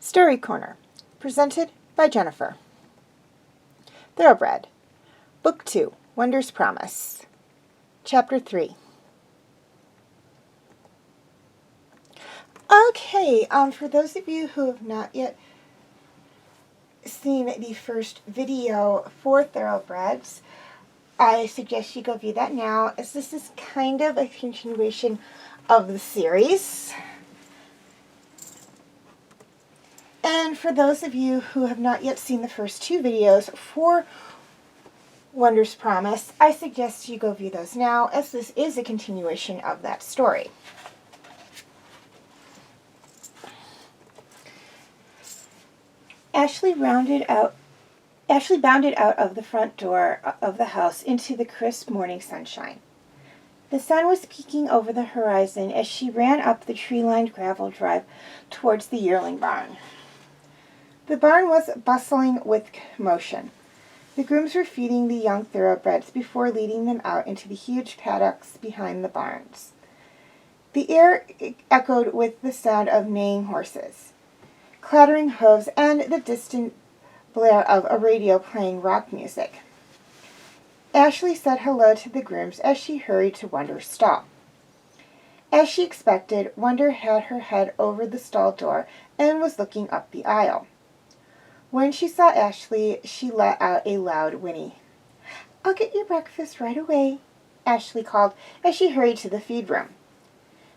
Story Corner, presented by Jennifer. Thoroughbred, Book 2, Wonder's Promise, Chapter 3. Okay, for those of you who have not yet seen the first video for Thoroughbreds, I suggest you go view that now, as this is kind of a continuation of the series. And for those of you who have not yet seen the first two videos for Wonder's Promise, I suggest you go view those now, as this is a continuation of that story. Ashleigh bounded out of the front door of the house into the crisp morning sunshine. The sun was peeking over the horizon as she ran up the tree-lined gravel drive towards the yearling barn. The barn was bustling with commotion. The grooms were feeding the young thoroughbreds before leading them out into the huge paddocks behind the barns. The air echoed with the sound of neighing horses, clattering hooves, and the distant blare of a radio playing rock music. Ashleigh said hello to the grooms as she hurried to Wonder's stall. As she expected, Wonder had her head over the stall door and was looking up the aisle. When she saw Ashleigh, she let out a loud whinny. "I'll get your breakfast right away," Ashleigh called as she hurried to the feed room.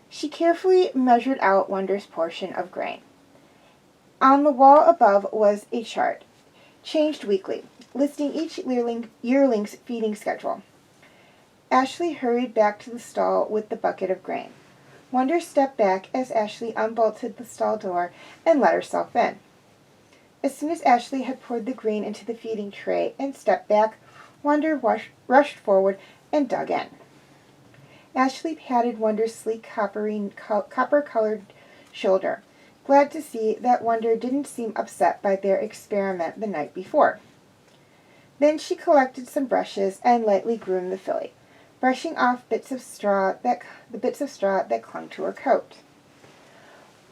She carefully measured out Wonder's portion of grain. On the wall above was a chart, changed weekly, listing each yearling's feeding schedule. Ashleigh hurried back to the stall with the bucket of grain. Wonder stepped back as Ashleigh unbolted the stall door and let herself in. As soon as Ashleigh had poured the grain into the feeding tray and stepped back, Wonder rushed forward and dug in. Ashleigh patted Wonder's sleek copper-colored shoulder, glad to see that Wonder didn't seem upset by their experiment the night before. Then she collected some brushes and lightly groomed the filly, brushing off the bits of straw that clung to her coat.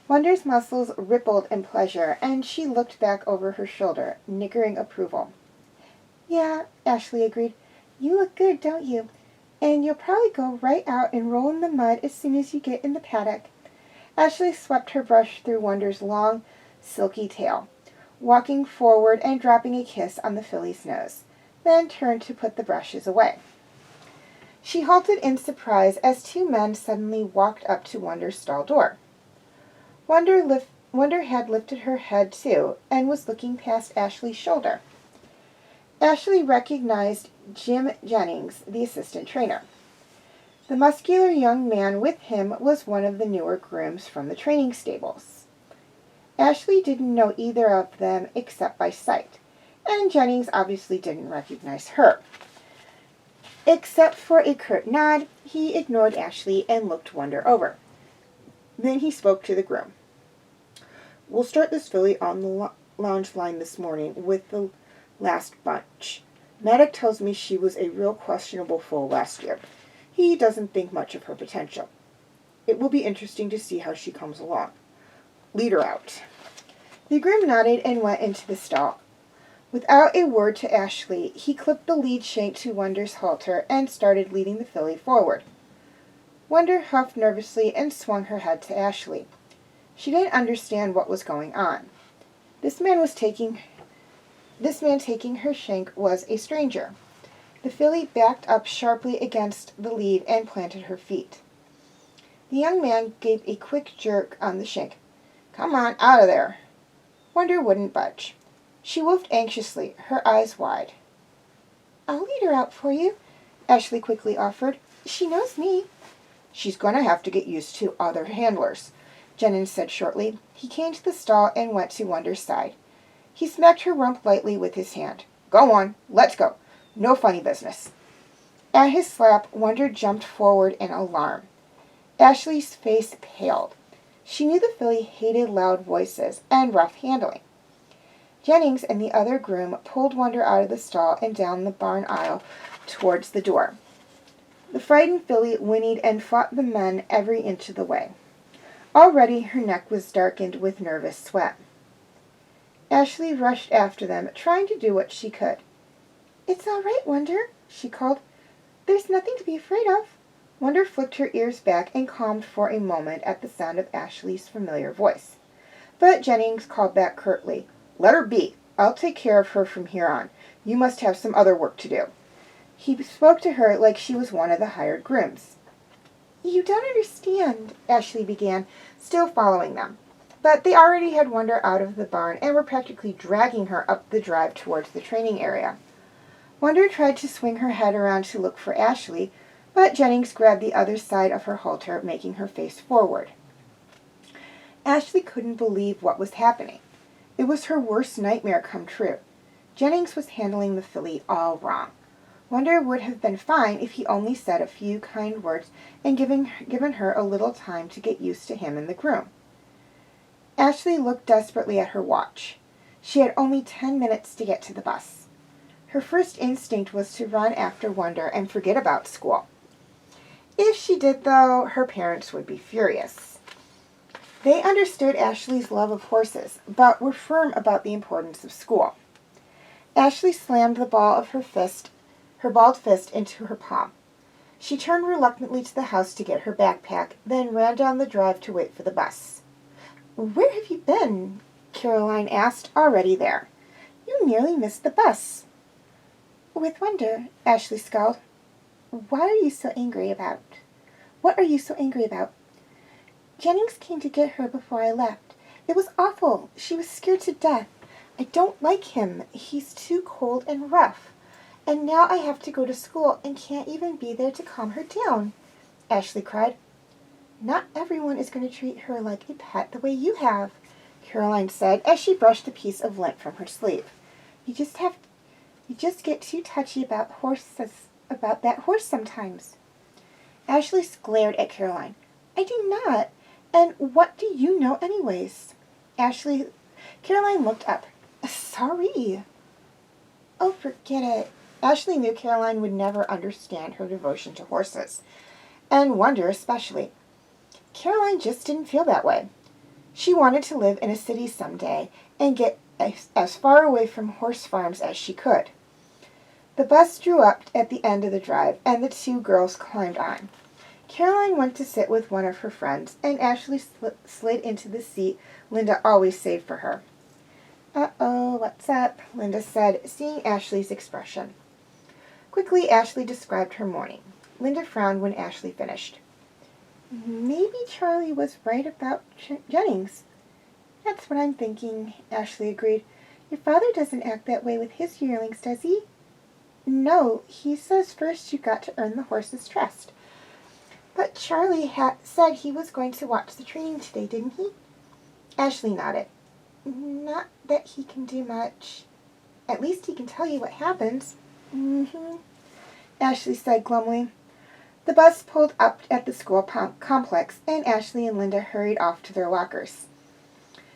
Wonder's muscles rippled in pleasure, and she looked back over her shoulder, niggering approval. "Yeah," Ashleigh agreed. "You look good, don't you? And you'll probably go right out and roll in the mud as soon as you get in the paddock." Ashleigh swept her brush through Wonder's long, silky tail, walking forward and dropping a kiss on the filly's nose, then turned to put the brushes away. She halted in surprise as two men suddenly walked up to Wonder's stall door. Wonder had lifted her head too, and was looking past Ashleigh's shoulder. Ashleigh recognized Jim Jennings, the assistant trainer. The muscular young man with him was one of the newer grooms from the training stables. Ashleigh didn't know either of them except by sight, and Jennings obviously didn't recognize her. Except for a curt nod, he ignored Ashleigh and looked Wonder over. Then he spoke to the groom. "We'll start this filly on the lounge line this morning with the last bunch. Maddox tells me she was a real questionable foal last year. He doesn't think much of her potential. It will be interesting to see how she comes along. Lead her out." The groom nodded and went into the stall. Without a word to Ashleigh, he clipped the lead shank to Wonder's halter and started leading the filly forward. Wonder huffed nervously and swung her head to Ashleigh. She didn't understand what was going on. This man taking her shank was a stranger. The filly backed up sharply against the lead and planted her feet. The young man gave a quick jerk on the shank. "Come on, out of there." Wonder wouldn't budge. She wolfed anxiously, her eyes wide. "I'll lead her out for you," Ashleigh quickly offered. "She knows me." "She's going to have to get used to other handlers," Jennings said shortly. He came to the stall and went to Wonder's side. He smacked her rump lightly with his hand. "Go on, let's go. No funny business." At his slap, Wonder jumped forward in alarm. Ashleigh's face paled. She knew the filly hated loud voices and rough handling. Jennings and the other groom pulled Wonder out of the stall and down the barn aisle towards the door. The frightened filly whinnied and fought the men every inch of the way. Already her neck was darkened with nervous sweat. Ashleigh rushed after them, trying to do what she could. "It's all right, Wonder," she called. "There's nothing to be afraid of." Wonder flicked her ears back and calmed for a moment at the sound of Ashleigh's familiar voice. But Jennings called back curtly, "Let her be. I'll take care of her from here on. You must have some other work to do." He spoke to her like she was one of the hired grooms. "You don't understand," Ashleigh began, still following them. But they already had Wonder out of the barn and were practically dragging her up the drive towards the training area. Wonder tried to swing her head around to look for Ashleigh, but Jennings grabbed the other side of her halter, making her face forward. Ashleigh couldn't believe what was happening. It was her worst nightmare come true. Jennings was handling the filly all wrong. Wonder would have been fine if he only said a few kind words and given her a little time to get used to him and the groom. Ashleigh looked desperately at her watch. She had only 10 minutes to get to the bus. Her first instinct was to run after Wonder and forget about school. If she did, though, her parents would be furious. They understood Ashleigh's love of horses, but were firm about the importance of school. Ashleigh slammed the ball of her balled fist into her palm. She turned reluctantly to the house to get her backpack, then ran down the drive to wait for the bus. "Where have you been?" Caroline asked, already there. "You nearly missed the bus." "With Wonder," Ashleigh scowled. What are you so angry about?" "Jennings came to get her before I left. It was awful. She was scared to death. I don't like him. He's too cold and rough. And now I have to go to school and can't even be there to calm her down," Ashleigh cried. "Not everyone is going to treat her like a pet the way you have," Caroline said as she brushed a piece of lint from her sleeve. You just get too touchy about that horse sometimes." Ashleigh glared at Caroline. "I do not. And what do you know anyways?" Caroline looked up. "Sorry." "Oh, forget it." Ashleigh knew Caroline would never understand her devotion to horses, and Wonder especially. Caroline just didn't feel that way. She wanted to live in a city someday and get as far away from horse farms as she could. The bus drew up at the end of the drive, and the two girls climbed on. Caroline went to sit with one of her friends, and Ashleigh slid into the seat Linda always saved for her. "Uh-oh, what's up?" Linda said, seeing Ashleigh's expression. Quickly, Ashleigh described her morning. Linda frowned when Ashleigh finished. "Maybe Charlie was right about Jennings." "That's what I'm thinking," Ashleigh agreed. "Your father doesn't act that way with his yearlings, does he?" "No, he says first you got to earn the horse's trust. But Charlie said he was going to watch the training today, didn't he?" Ashleigh nodded. "Not that he can do much. At least he can tell you what happens." "Mm-hmm," Ashleigh said glumly. The bus pulled up at the school complex, and Ashleigh and Linda hurried off to their lockers.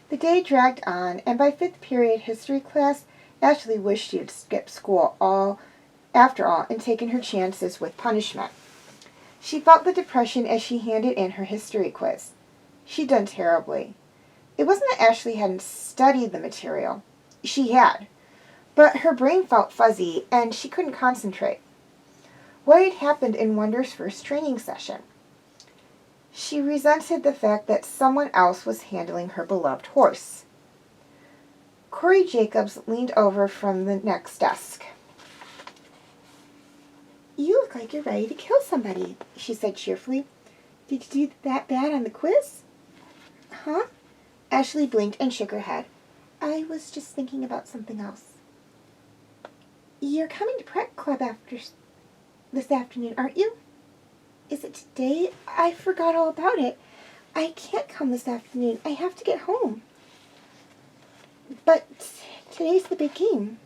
The day dragged on, and by fifth period history class, Ashleigh wished she had skipped school all after all, and taken her chances with punishment. She felt the depression as she handed in her history quiz. She'd done terribly. It wasn't that Ashleigh hadn't studied the material. She had. But her brain felt fuzzy, and she couldn't concentrate. What had happened in Wonder's first training session? She resented the fact that someone else was handling her beloved horse. Corey Jacobs leaned over from the next desk. "You look like you're ready to kill somebody," she said cheerfully. "Did you do that bad on the quiz?" "Huh?" Ashleigh blinked and shook her head. "I was just thinking about something else." "You're coming to Prep Club this afternoon, aren't you?" "Is it today? I forgot all about it. I can't come this afternoon. I have to get home." "But today's the big game."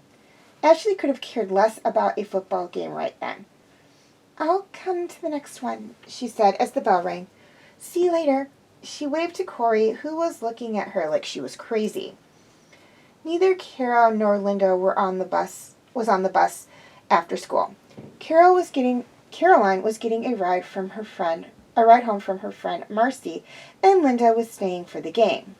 Ashleigh could have cared less about a football game right then. "I'll come to the next one," she said as the bell rang. "See you later." She waved to Corey, who was looking at her like she was crazy. Neither Carol nor Linda was on the bus after school. Caroline was getting a ride home from her friend Marcy, and Linda was staying for the game.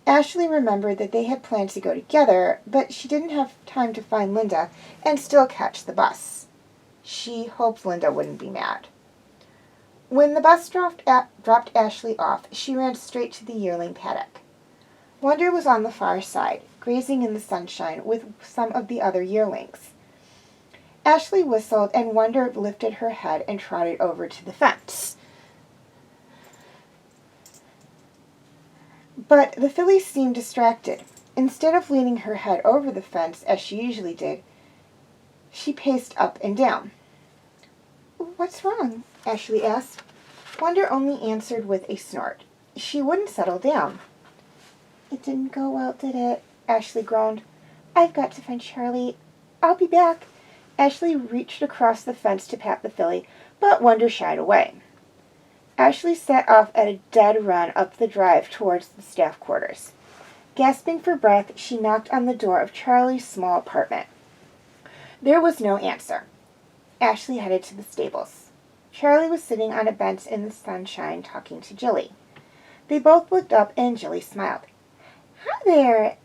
Ashleigh remembered that they had planned to go together, but she didn't have time to find Linda and still catch the bus. She hoped Linda wouldn't be mad. When the bus dropped Ashleigh off, she ran straight to the yearling paddock. Wonder was on the far side, grazing in the sunshine with some of the other yearlings. Ashleigh whistled, and Wonder lifted her head and trotted over to the fence. But the filly seemed distracted. Instead of leaning her head over the fence, as she usually did, she paced up and down. "What's wrong?" Ashleigh asked. Wonder only answered with a snort. She wouldn't settle down. "It didn't go well, did it?" Ashleigh groaned. "I've got to find Charlie. I'll be back." Ashleigh reached across the fence to pat the filly, but Wonder shied away. Ashleigh set off at a dead run up the drive towards the staff quarters. Gasping for breath, she knocked on the door of Charlie's small apartment. There was no answer. Ashleigh headed to the stables. Charlie was sitting on a bench in the sunshine talking to Jilly. They both looked up, and Jilly smiled. "Hi there,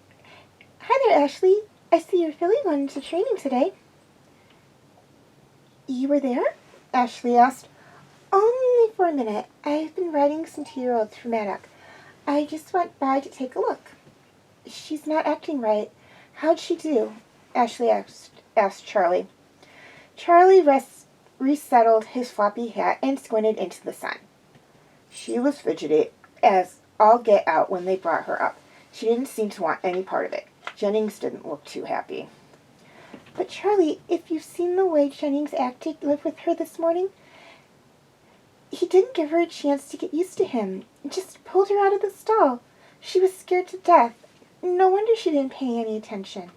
Ashleigh. I see your filly went into training today." "You were there?" Ashleigh asked. "Only for a minute. I've been riding some 2-year-olds from Maddock. I just went by to take a look." "She's not acting right. How'd she do?" Ashleigh asked Charlie. Charlie resettled his floppy hat and squinted into the sun. "She was fidgety as all get out when they brought her up. She didn't seem to want any part of it. Jennings didn't look too happy." "But Charlie, if you've seen the way Jennings acted with her this morning, he didn't give her a chance to get used to him. Just pulled her out of the stall. She was scared to death. No wonder she didn't pay any attention."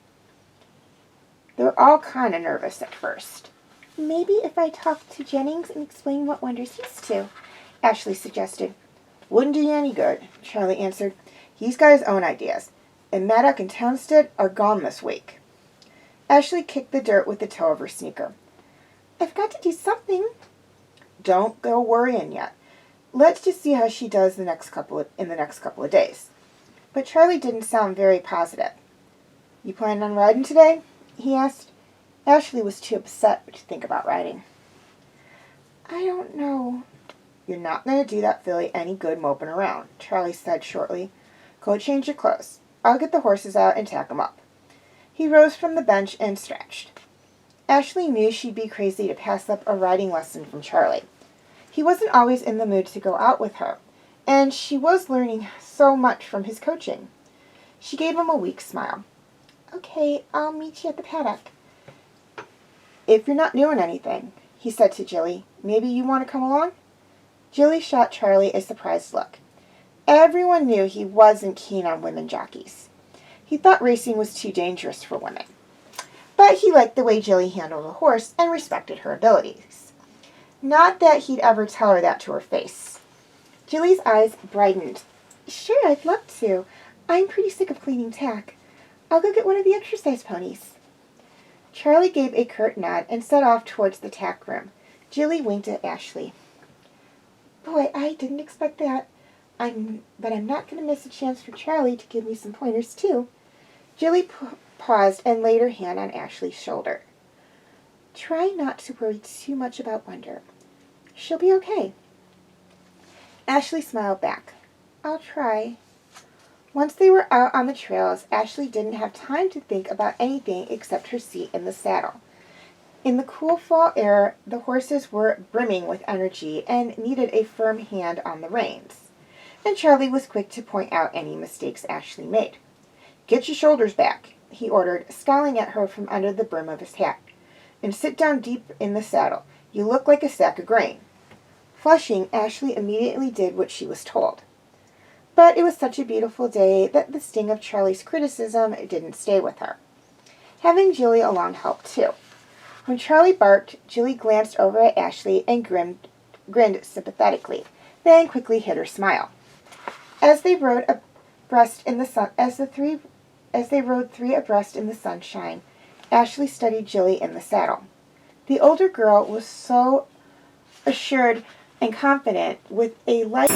"They're all kind of nervous at first." "Maybe if I talk to Jennings and explain what Wonder's used to," Ashleigh suggested. "Wouldn't do you any good," Charlie answered. "He's got his own ideas, and Maddock and Townstead are gone this week." Ashleigh kicked the dirt with the toe of her sneaker. "I've got to do something." "Don't go worrying yet. Let's just see how she does in the next couple of days." But Charlie didn't sound very positive. "You planning on riding today?" he asked. Ashleigh was too upset to think about riding. "I don't know." "You're not going to do that filly any good moping around," Charlie said shortly. "Go change your clothes. I'll get the horses out and tack 'em up." He rose from the bench and stretched. Ashleigh knew she'd be crazy to pass up a riding lesson from Charlie. He wasn't always in the mood to go out with her, and she was learning so much from his coaching. She gave him a weak smile. "Okay, I'll meet you at the paddock." "If you're not doing anything," he said to Jilly, "maybe you want to come along?" Jilly shot Charlie a surprised look. Everyone knew he wasn't keen on women jockeys. He thought racing was too dangerous for women. But he liked the way Jilly handled a horse and respected her abilities. Not that he'd ever tell her that to her face. Jilly's eyes brightened. "Sure, I'd love to. I'm pretty sick of cleaning tack. I'll go get one of the exercise ponies." Charlie gave a curt nod and set off towards the tack room. Jilly winked at Ashleigh. Boy, I didn't expect that. But I'm not going to miss a chance for Charlie to give me some pointers, too. Jilly paused and laid her hand on Ashleigh's shoulder. Try not to worry too much about Wonder. She'll be okay. Ashleigh smiled back. I'll try. Once they were out on the trails, Ashleigh didn't have time to think about anything except her seat in the saddle. In the cool fall air, the horses were brimming with energy and needed a firm hand on the reins. And Charlie was quick to point out any mistakes Ashleigh made. Get your shoulders back, he ordered, scowling at her from under the brim of his hat. And sit down deep in the saddle. You look like a sack of grain. Flushing, Ashleigh immediately did what she was told. But it was such a beautiful day that the sting of Charlie's criticism didn't stay with her. Having Jilly along helped too. When Charlie barked, Jilly glanced over at Ashleigh and grinned sympathetically, then quickly hid her smile. As they rode abreast in the sun, as they rode three abreast in the sunshine, Ashleigh studied Jilly in the saddle. The older girl was so assured and confident, with a light